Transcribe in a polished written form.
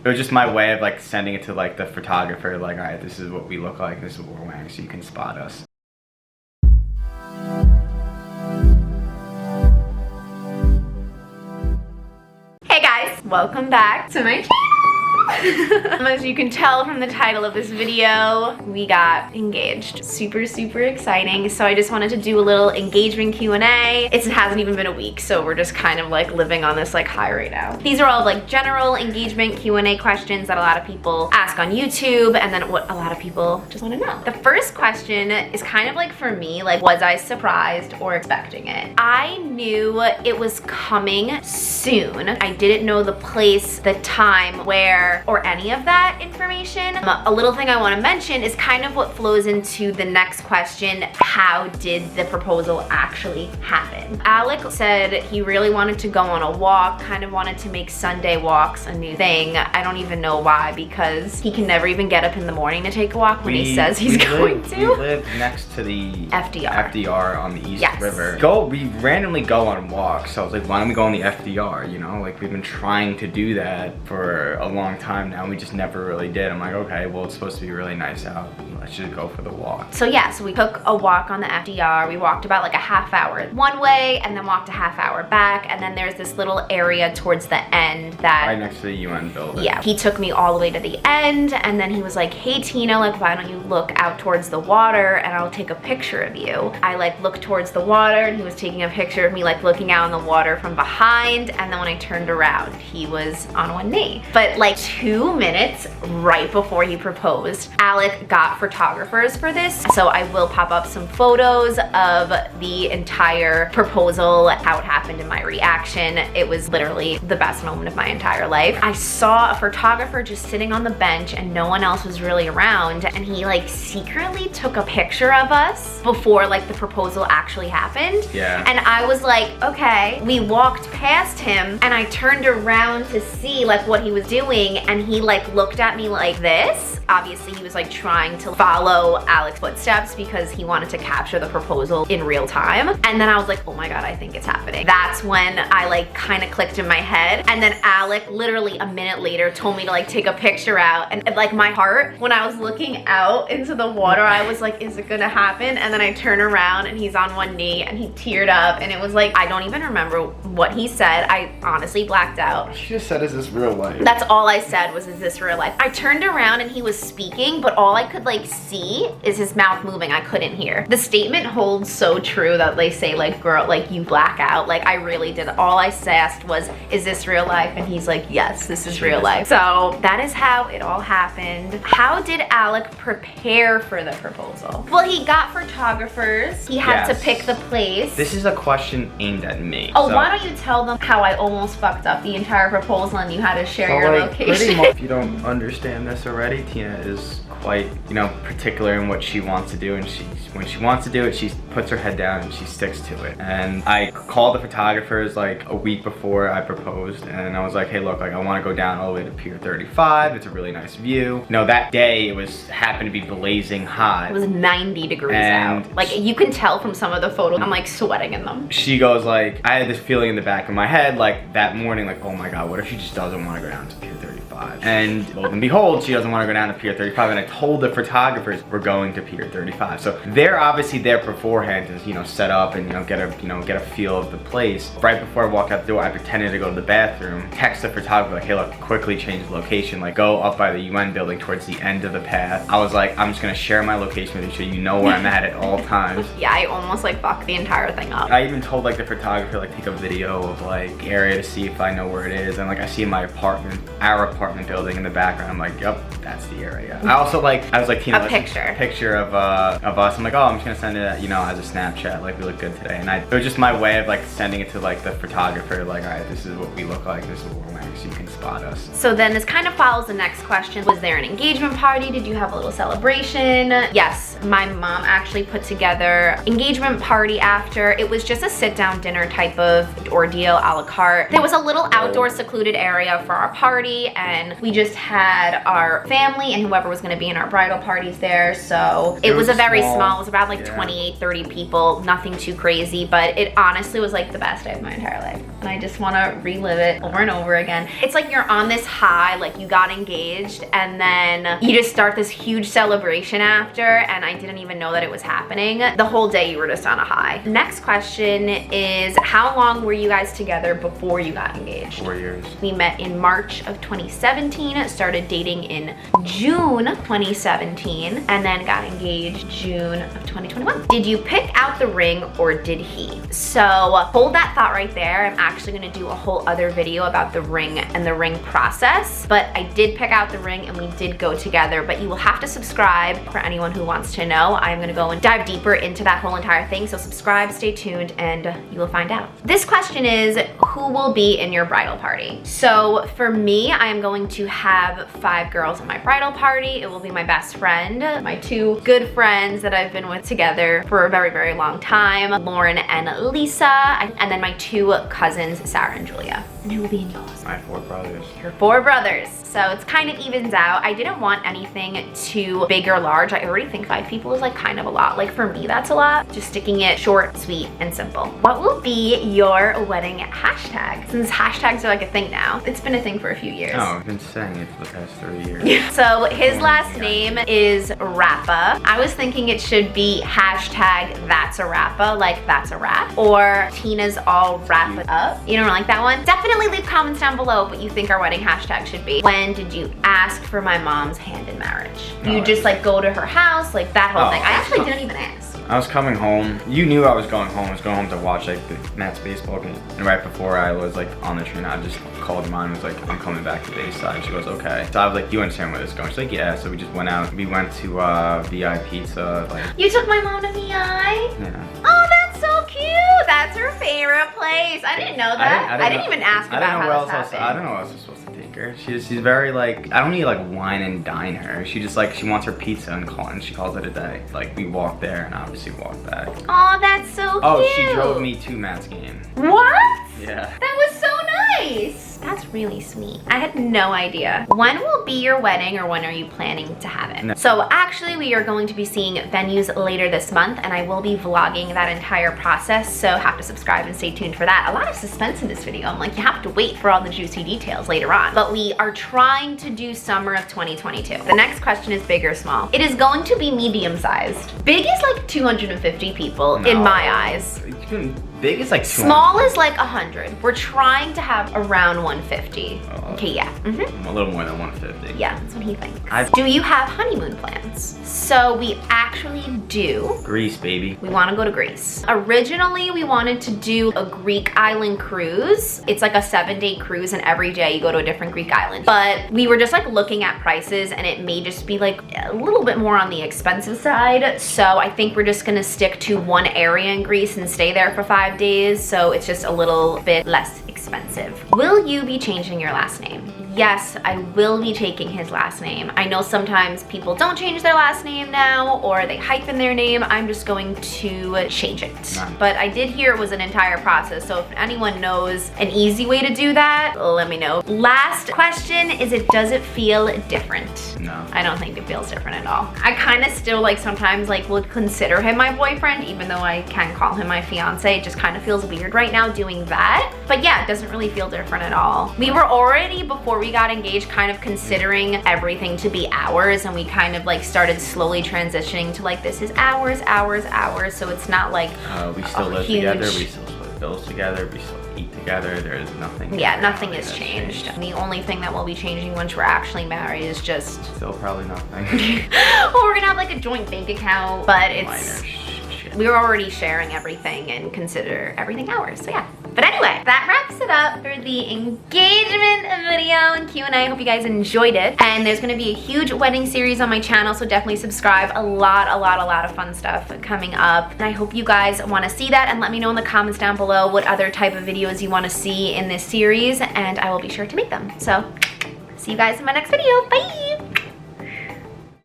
It was just my way of like sending it to like the photographer, like, all right, this is what we look like, this is what we're wearing, so you can spot us. Hey guys, welcome back to my channel. As you can tell from the title of this video, we got engaged. Super exciting. So I just wanted to do a little engagement Q&A. It hasn't even been a week, so we're just kind of like living on this like high right now. These are all like general engagement Q&A questions that a lot of people ask on YouTube, and then what a lot of people just want to know. The first question is kind of like, for me, like, was I surprised or expecting it? I knew it was coming soon. I didn't know the place, the time, where, or any of that information. A little thing I want to mention is kind of what flows into the next question: how did the proposal actually happen? Alec said he really wanted to go on a walk, kind of wanted to make Sunday walks a new thing. I don't even know why, because he can never even get up in the morning to take a walk when he says he's going to. We live next to the FDR on the East River. We randomly go on walks, so I was like, why don't we go on the FDR, you know? Like, we've been trying to do that for a long time now, we just never really did. I'm like, okay, well, it's supposed to be really nice out, let's just go for the walk. So yeah, so we took a walk on the FDR. We walked about like a half hour one way and then walked a half hour back, and then there's this little area towards the end that right next to the UN building. Yeah, he took me all the way to the end, and then he was like, hey Tina, like, why don't you look out towards the water and I'll take a picture of you. I like looked towards the water and he was taking a picture of me like looking out in the water from behind, and then when I turned around he was on one knee. But like 2 minutes right before he proposed, Alec got photographers for this, so I will pop up some photos of the entire proposal, how it happened, and my reaction. It was literally the best moment of my entire life. I saw a photographer just sitting on the bench and no one else was really around, and he like secretly took a picture of us before like the proposal actually happened. Yeah. And I was like, okay. We walked past him and I turned around to see like what he was doing, and he like looked at me like this. Obviously he was like trying to follow Alec's footsteps because he wanted to capture the proposal in real time. And then I was like, oh my God, I think it's happening. That's when I like kind of clicked in my head. And then Alec literally a minute later told me to like take a picture out, and like my heart, when I was looking out into the water, I was like, is it gonna happen? And then I turn around and he's on one knee and he teared up, and it was like, I don't even remember what he said. I honestly blacked out. She just said, is this real life? That's all I said was, is this real life? I turned around and he was speaking, but all I could like see is his mouth moving. I couldn't hear. The statement holds so true that they say like, girl, like you black out. Like I really did. All I asked was, is this real life? And he's like, yes, this is real life. So that is how it all happened. How did Alec prepare for the proposal? Well, he got photographers. He had to pick the place. This is a question aimed at me. Oh, so why don't you tell them how I almost fucked up the entire proposal and you had to share your location? Pretty much, if you don't understand this already, Tina is quite, you know, particular in what she wants to do, and when she wants to do it, she puts her head down and she sticks to it. And I called the photographers like a week before I proposed, and I was like, hey, look, like I want to go down all the way to Pier 35. It's a really nice view. You know, that day it happened to be blazing hot. It was 90 degrees out. Like you can tell from some of the photos, I'm like sweating in them. She goes like, I had this feeling in the back of my head like that morning, like, oh my God, what if she just doesn't want to go down to Pier 35? And lo and behold, she doesn't want to go down to Pier 35, and I told the photographers we're going to Pier 35. So they're obviously there beforehand to, you know, set up and, get a feel of the place. Right before I walked out the door, I pretended to go to the bathroom, text the photographer like, hey look, quickly change location, like go up by the UN building towards the end of the path. I was like, I'm just gonna share my location with you so you know where I'm at all times. Yeah, I almost like fucked the entire thing up. I even told like the photographer like take a video of like the area to see if I know where it is, and like I see our apartment building in the background. I'm like, yep, that's the area. I also like, I was like, Tina, a picture of us. I'm like, oh, I'm just gonna send it, you know, as a Snapchat, like we look good today. And it was just my way of like sending it to like the photographer, like, all right, this is what we look like, this is what we're wearing, so you can spot us. So then this kind of follows the next question. Was there an engagement party? Did you have a little celebration? Yes, my mom actually put together engagement party after. It was just a sit-down dinner type of ordeal, a la carte. There was a little outdoor secluded area for our party, and and we just had our family and whoever was gonna be in our bridal parties there. So it was a very small, it was around like 28, 30 people, nothing too crazy, but it honestly was like the best day of my entire life. And I just wanna relive it over and over again. It's like you're on this high, like you got engaged and then you just start this huge celebration after, and I didn't even know that it was happening. The whole day you were just on a high. Next question is, how long were you guys together before you got engaged? 4 years. We met in March of 2017, started dating in June 2017, and then got engaged June of 2021. Did you pick out the ring or did he? So hold that thought right there. I'm actually gonna do a whole other video about the ring and the ring process, but I did pick out the ring and we did go together, but you will have to subscribe for anyone who wants to know. I'm gonna go and dive deeper into that whole entire thing, so subscribe, stay tuned, and you will find out. This question is, who will be in your bridal party? So for me, I am going to have 5 girls in my bridal party. It will be my best friend, my 2 good friends that I've been with together for a very, very long time, Lauren and Lisa, and then my 2 cousins, Sarah and Julia. And who will be in yours? My 4 brothers. Your 4 brothers. So it's kind of evens out. I didn't want anything too big or large. I already think 5 people is like kind of a lot. Like for me, that's a lot. Just sticking it short, sweet, and simple. What will be your wedding hashtag? Since hashtags are like a thing now. It's been a thing for a few years. No, I've been saying it for the past 3 years. So his last name is Rappa. I was thinking it should be hashtag that's a Rappa, like that's a rap, or Tina's all wrap it up. You don't like that one? Definitely leave comments down below what you think our wedding hashtag should be. When did you ask for my mom's hand in marriage? You just like go to her house, like that whole thing. I actually didn't even ask. I was coming home. You knew I was going home. I was going home to watch like the Nats baseball game. And right before I was like on the train, I just called mom and was like, I'm coming back to Bayside. She goes, okay. So I was like, you understand where this is going? She's like, yeah. So we just went out. We went to VI Pizza. Like, you took my mom to VI? Yeah. Oh, that's so cute. That's her favorite place. I didn't know that. I didn't even ask about how this happened. I don't know what else I was supposed to take her. She's very like, I don't need to like wine and dine her. She just like, she wants her pizza and she calls it a day. Like we walked there and obviously walked back. Oh, that's so cute. Oh, she drove me to Matt's game. What? Yeah. That was so nice. That's really sweet. I had no idea. When will be your wedding, or when are you planning to have it? No. So actually we are going to be seeing venues later this month, and I will be vlogging that entire process, so have to subscribe and stay tuned for that. A lot of suspense in this video. I'm like, you have to wait for all the juicy details later on. But we are trying to do summer of 2022. The next question is big or small? It is going to be medium sized. Big is like 250 people in my eyes. Big is like 200. Small is like 100. We're trying to have around 150. Okay, yeah. A little more than 150. Yeah, that's what he thinks. Do you have honeymoon plans? So we actually do. Greece, baby. We want to go to Greece. Originally, we wanted to do a Greek island cruise. It's like a 7-day cruise, and every day you go to a different Greek island. But we were just like looking at prices, and it may just be like a little bit more on the expensive side. So I think we're just gonna stick to one area in Greece and stay there for 5 days. So it's just a little bit less expensive. Will you be changing your last name? Yes, I will be taking his last name. I know sometimes people don't change their last name now, or they hyphen their name. I'm just going to change it. But I did hear it was an entire process, so if anyone knows an easy way to do that, let me know. Last question is, does it feel different? No. I don't think it feels different at all. I kind of still like sometimes like would consider him my boyfriend, even though I can call him my fiance. It just kind of feels weird right now doing that. But yeah, it doesn't really feel different at all. We were already, before we got engaged, kind of considering everything to be ours, and we kind of like started slowly transitioning to like, this is ours, ours, ours. So it's not like we still live together, we still split bills together, we still eat together. There's nothing. Yeah, nothing has changed. The only thing that will be changing once we're actually married is just still probably nothing. Well, we're gonna have like a joint bank account, but it's minor shit. We were already sharing everything and consider everything ours. So yeah. But anyway, that wraps it up for the engagement video and Q&A. Hope you guys enjoyed it. And there's gonna be a huge wedding series on my channel, so definitely subscribe. A lot of fun stuff coming up. And I hope you guys wanna see that, and let me know in the comments down below what other type of videos you wanna see in this series, and I will be sure to make them. So, see you guys in my next video. Bye!